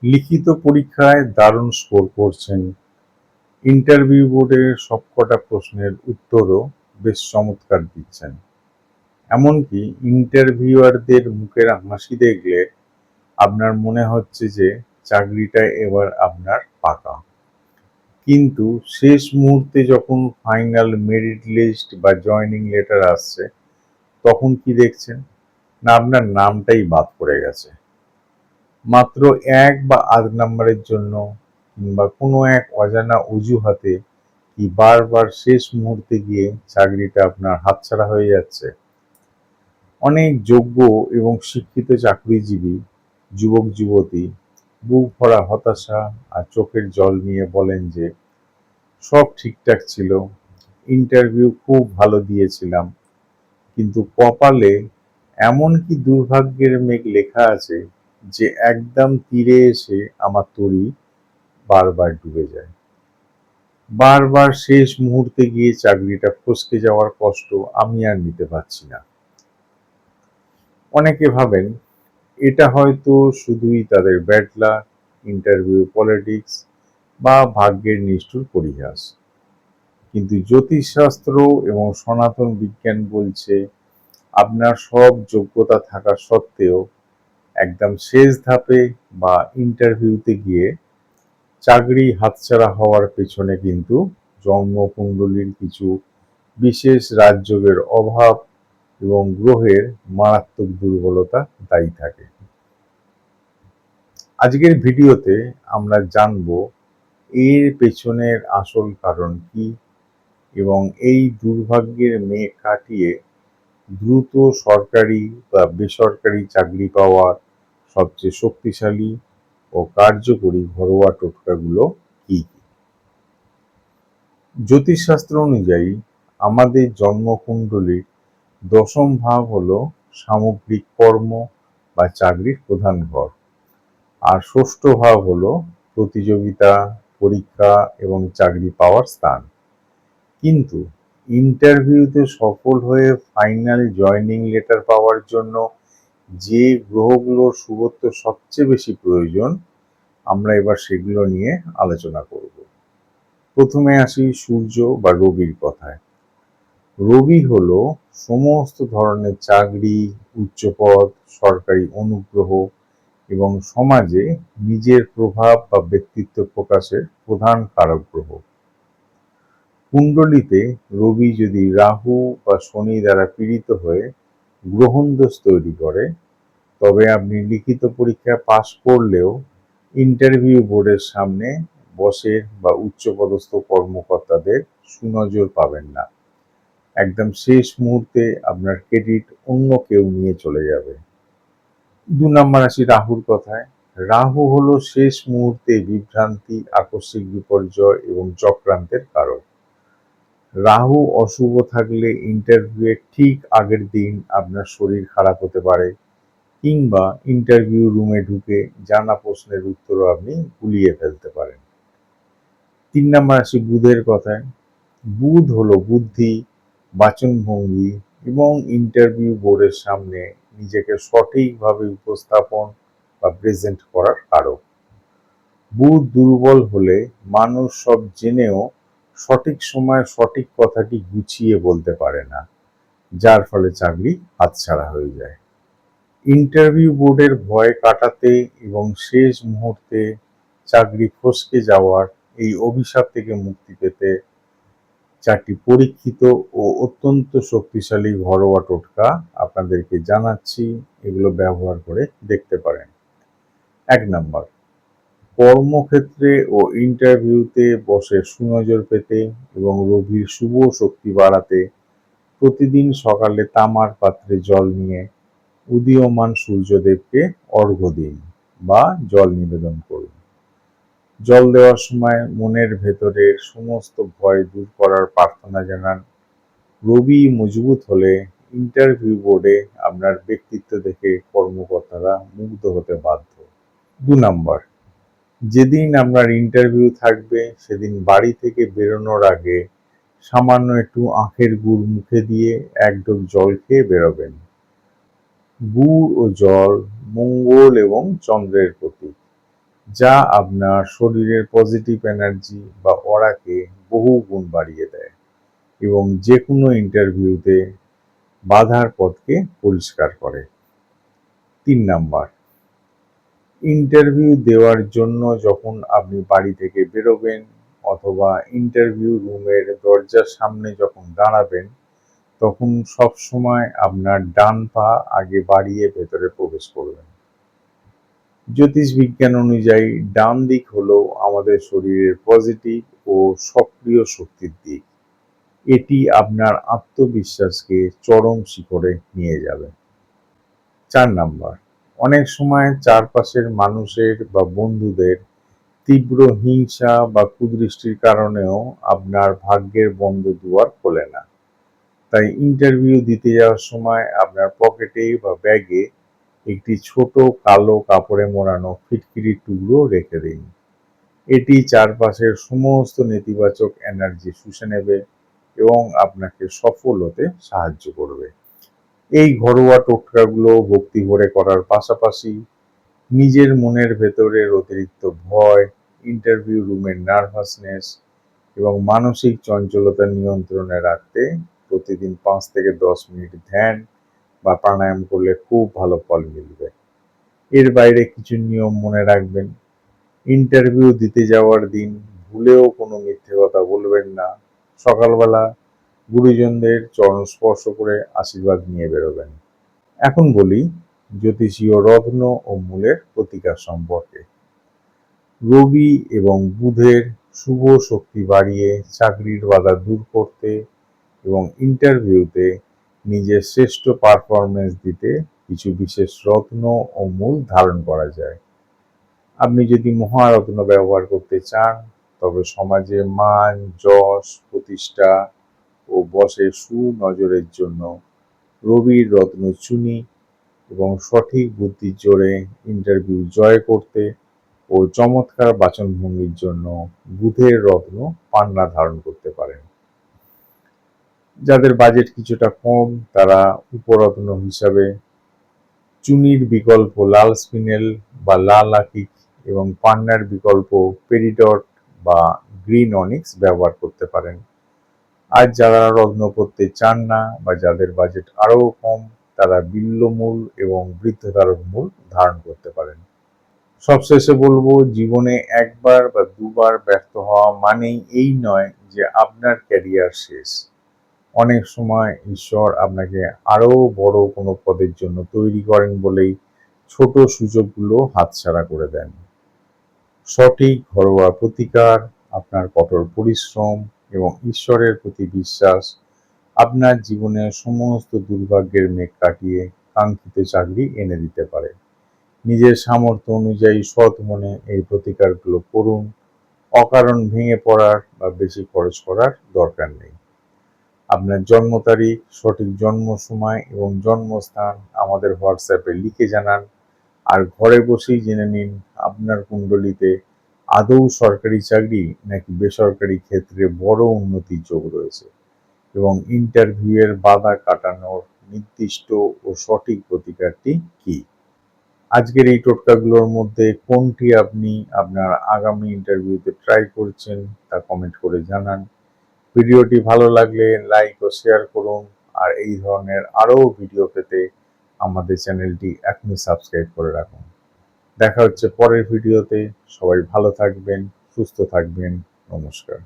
লিখিত পরীক্ষায় দারুণ স্কোর করছেন। ইন্টারভিউ বোর্ডে সবকটা প্রশ্নের উত্তরও বেশ চমৎকার দিচ্ছেন। এমনকি ইন্টারভিউয়ারদের মুখের হাসি দেখলে আপনার মনে হচ্ছে যে চাকরিটা এবার আপনার পাকা। কিন্তু শেষ মুহূর্তে যখন ফাইনাল মেরিট লিস্ট বা জয়েনিং লেটার আসছে, তখন কি দেখছেন? না, আপনার নামটাই বাদ পড়ে গেছে। মাত্র ১ বা আধ নাম্বারের জন্য কিংবা কোনো এক অজানা অজুহাতে কি বারবার শেষ মুহূর্তে গিয়ে চাকরিটা আপনার হাতছাড়া হয়ে যাচ্ছে? অনেক যোগ্য এবং শিক্ষিত চাকরিজীবী যুবক-যুবতী বুক ভরা হতাশা আর চোখের জল নিয়ে বলেন যে, সব ঠিকঠাক ছিল, ইন্টারভিউ খুব ভালো দিয়েছিলাম, কিন্তু কপালে এমন কি দুর্ভাগ্যের মেঘ লেখা আছে যে একদম তীরে এসে আমার তরী বারবার ডুবে যায়। বারবার শেষ মুহূর্তে গিয়ে চাকরিটা ফসকে যাওয়ার কষ্ট আমি আর নিতে পারছি না। অনেকে ভাবেন এটা হয়তো শুধুই তাদের ব্যাড লাক, ইন্টারভিউ পলিটিক্স বা ভাগ্যের নিষ্ঠুর পরিহাস। কিন্তু জ্যোতিষশাস্ত্র এবং সনাতন বিজ্ঞান বলছে আপনার সব যোগ্যতা থাকা সত্ত্বেও একদম শেষ ধাপে বা ইন্টারভিউতে গিয়ে চাকরি হাতছাড়া হওয়ার পেছনে কিন্তু জন্মকুণ্ডলীর কিছু বিশেষ রাজযোগের অভাব এবং গ্রহের মারাত্মক দুর্বলতা দায়ী থাকে। আজকের ভিডিওতে আমরা জানব এর পেছনের আসল কারণ কি এবং এই দুর্ভাগ্যের মেঘ কাটিয়ে দ্রুত সরকারি বা বেসরকারি চাকরি পাওয়ার সবচেয়ে শক্তিশালী ও কার্যকরী ঘরোয়া টোটকাগুলো কি কি। জ্যোতিষশাস্ত্র অনুযায়ী আমাদের জন্মকুণ্ডলীর দশম ভাব হলো সামগ্রিক কর্ম বা চাকরির প্রধান ঘর, আর ষষ্ঠ ভাব হলো প্রতিযোগিতা, পরীক্ষা এবং চাকরি পাওয়ার স্থান। কিন্তু ইন্টারভিউতে সফল হয়ে ফাইনাল জয়েনিং লেটার পাওয়ার জন্য যে গ্রহগুলোর শুভত্ব সবচেয়ে বেশি প্রয়োজন, আমরা এবার সেগুলো নিয়ে আলোচনা করব। প্রথমে আসি সূর্য বা রবির কথায়। রবি হলো সমস্ত ধরনের চাকরি, উচ্চপদ, সরকারি অনুগ্রহ এবং সমাজে নিজের প্রভাব বা ব্যক্তিত্ব প্রকাশের প্রধান কারক গ্রহ। কুণ্ডলিতে রবি যদি রাহু বা শনি দ্বারা পীড়িত হয়ে গ্রহণদোষ তৈরি করে, তবে আপনি লিখিত পরীক্ষা পাশ করলেও ইন্টারভিউ বোর্ডের সামনে বসের বা উচ্চপদস্থ কর্মকর্তাদের সুনজর পাবেন না। একদম শেষ মুহূর্তে আপনার ক্রেডিট অন্য কেউ নিয়ে চলে যাবে। ২ নম্বর আসি রাহুর কথায়। রাহু হলো শেষ মুহূর্তে বিভ্রান্তি, আকস্মিক বিপর্যয় এবং চক্রান্তের কারক। রাহু অশুভ থাকলে ইন্টারভিউয়ের ঠিক আগের দিন আপনার শরীর খারাপ হতে পারে, কিংবা ইন্টারভিউ রুমে ঢুকে জানা প্রশ্নের উত্তরও আপনি গুলিয়ে ফেলতে পারেন। ৩ নম্বর আসি বুধের কথায়। বুধ হলো বুদ্ধি, বাচনভঙ্গি এবং ইন্টারভিউ বোর্ডের সামনে নিজেকে সঠিকভাবে উপস্থাপন বা প্রেজেন্ট করার কারক। বুধ দুর্বল হলে মানুষ সব জেনেও সঠিক সময়ে সঠিক কথাটি গুছিয়ে বলতে পারে না, যার ফলে চাকরি হাতছাড়া হয়ে যায়। ইন্টারভিউ বোর্ডের ভয় কাটাতে এবং শেষ মুহূর্তে চাকরি ফসকে যাওয়ার এই অভিশাপ থেকে মুক্তি পেতে ৪টি পরীক্ষিত ও অত্যন্ত শক্তিশালী ঘরোয়া টোটকা আপনাদেরকে জানাচ্ছি, এগুলো ব্যবহার করে দেখতে পারেন। ১ নম্বর, কর্মক্ষেত্রে ও ইন্টারভিউতে বসে সুনজর পেতে এবং রবির শুভ শক্তি বাড়াতে প্রতিদিন সকালে তামার পাত্রে জল নিয়ে উদীয়মান সূর্যদেবকে অর্ঘ্য দিন বা জল নিবেদন করুন। জল দেওয়ার সময় মনের ভেতরের সমস্ত ভয় দূর করার প্রার্থনা জানান। রবি মজবুত হলে ইন্টারভিউ বোর্ডে আপনার ব্যক্তিত্ব দেখে কর্মকর্তারা মুগ্ধ হতে বাধ্য। ২ নম্বর, যেদিন আপনার ইন্টারভিউ থাকবে সেদিন বাড়ি থেকে বেরোনোর আগে সামান্য একটু আখের গুড় মুখে দিয়ে এক ঢোক জল খেয়ে বেরোবেন। গুড় ও জল মঙ্গল এবং চন্দ্রের প্রতীক। যা আপনার শরীরের পজিটিভ এনার্জি বা অরাকে বহু গুণ বাড়িয়ে দেয় এবং যে কোনো ইন্টারভিউতে বাধার পথকে পরিষ্কার করে। 3 নাম্বার, ইন্টারভিউ দেওয়ার জন্য যখন আপনি বাড়ি থেকে বেরোবেন অথবা ইন্টারভিউ রুমের দরজার সামনে যখন দাঁড়াবেন, তখন সবসময় আপনার ডান পা আগে বাড়িয়ে ভেতরে প্রবেশ করবেন। জ্যোতিষ বিজ্ঞান অনুযায়ী ডান দিক হলো আমাদের শরীরের পজিটিভ ও সক্রিয় শক্তির দিক। এটি আপনার আত্মবিশ্বাসকে চরম শিখরে নিয়ে যাবে। 4 নাম্বার, অনেক সময় চারপাশের মানুষের বা বন্ধুদের তীব্র হিংসা বা কুদৃষ্টির কারণেও আপনার ভাগ্যের বন্ধ দুয়ার খোলে না। তাই ইন্টারভিউ দিতে যাওয়ার সময় আপনার পকেটে বা ব্যাগে একটি ছোট কালো কাপড়ে মোড়ানো ফিটকিরির টুকরো রেখে দিন। এটি চারপাশের সমস্ত নেতিবাচক এনার্জি শুষে নেবে এবং আপনাকে সফল হতে সাহায্য করবে। এই ঘরোয়া টোটকাগুলো ভক্তি ভরে করার পাশাপাশি নিজের মনের ভেতরের অতিরিক্ত ভয়, ইন্টারভিউ রুমের নার্ভাসনেস এবং মানসিক চঞ্চলতা নিয়ন্ত্রণে রাখতে প্রতিদিন 5 থেকে 10 মিনিট ধ্যান বা প্রাণায়াম করলে খুব ভালো ফল মিলবে। এর বাইরে কিছু নিয়ম মনে রাখবেন। ইন্টারভিউ দিতে যাওয়ার দিন ভুলেও কোনো মিথ্যে কথা বলবেন না। সকালবেলা গুরুজনদের চরণ স্পর্শ করে আশীর্বাদ নিয়ে বেরোবেন। এখন বলি জ্যোতিষীয় রত্ন ও মূলের প্রতিকার সম্পর্কে। রবি এবং বুধের শুভ শক্তি বাড়িয়ে চাকরির বাধা দূর করতে এবং ইন্টারভিউতে নিজের শ্রেষ্ঠ পারফরমেন্স দিতে কিছু বিশেষ রত্ন ও মূল ধারণ করা যায়। আপনি যদি মহারত্ন ব্যবহার করতে চান তবে সমাজে মান, যশ, প্রতিষ্ঠা ও বসের সুনজরের জন্য রবির রত্নচুনি এবং সঠিক বুদ্ধির জোরে ইন্টারভিউ জয় করতে ও চমৎকার বাচনভঙ্গির জন্য বুধের রত্ন পান্না ধারণ করতে পারেন। যাদের বাজেট কিছুটা কম তারা উপরত্ন হিসাবে চুনির বিকল্প লাল স্পিনেল বা লাল আকিক এবং পান্নার বিকল্প পেরিডট বা গ্রিন অনিক্স ব্যবহার করতে পারেন। আর যারা রত্ন করতে চান না বা যাদের বাজেট আরও কম তারা বিল্বমূল এবং বৃদ্ধধারক মূল ধারণ করতে পারেন। সবশেষে বলবো, জীবনে একবার বা দুবার ব্যর্থ হওয়া মানেই এই নয় যে আপনার ক্যারিয়ার শেষ। অনেক সময় ঈশ্বর আপনাকে আরো বড় কোনো পদের জন্য তৈরি করেন বলেই ছোট সুযোগগুলো হাতছাড়া করে দেন। সঠিক ঘরোয়া প্রতিকার, আপনার কঠোর পরিশ্রম এবং ঈশ্বরের প্রতি বিশ্বাস আপনার জীবনের সমস্ত দুর্ভাগ্যের মেঘ কাটিয়ে কাঙ্ক্ষিত চাকরি এনে দিতে পারে। নিজের সামর্থ্য অনুযায়ী সৎ মনে এই প্রতিকারগুলো করুন। অকারণ ভেঙে পড়ার বা বেশি খরচ করার দরকার নেই। আপনার জন্ম তারিখ, সঠিক জন্ম সময় এবং জন্মস্থান আমাদের হোয়াটসঅ্যাপে লিখে জানান। আর ঘরে বসেই জেনে নিন আপনার কুণ্ডলিতে আদৌ সরকারি চাকরি নাকি বেসরকারি ক্ষেত্রে বড় উন্নতির যোগ রয়েছে এবং ইন্টারভিউয়ের বাধা কাটানোর নির্দিষ্ট ও সঠিক প্রতিকারটি কী। আজকের এই টোটকাগুলোর মধ্যে কোনটি আপনি আপনার আগামী ইন্টারভিউতে ট্রাই করছেন তা কমেন্ট করে জানান। ভিডিওটি ভালো লাগলে লাইক ও শেয়ার করুন। আর এই ধরনের আরও ভিডিও পেতে আমাদের চ্যানেলটি এখনই সাবস্ক্রাইব করে রাখুন। দেখা হচ্ছে পরের ভিডিওতে। সবাই ভালো থাকবেন, সুস্থ থাকবেন। নমস্কার।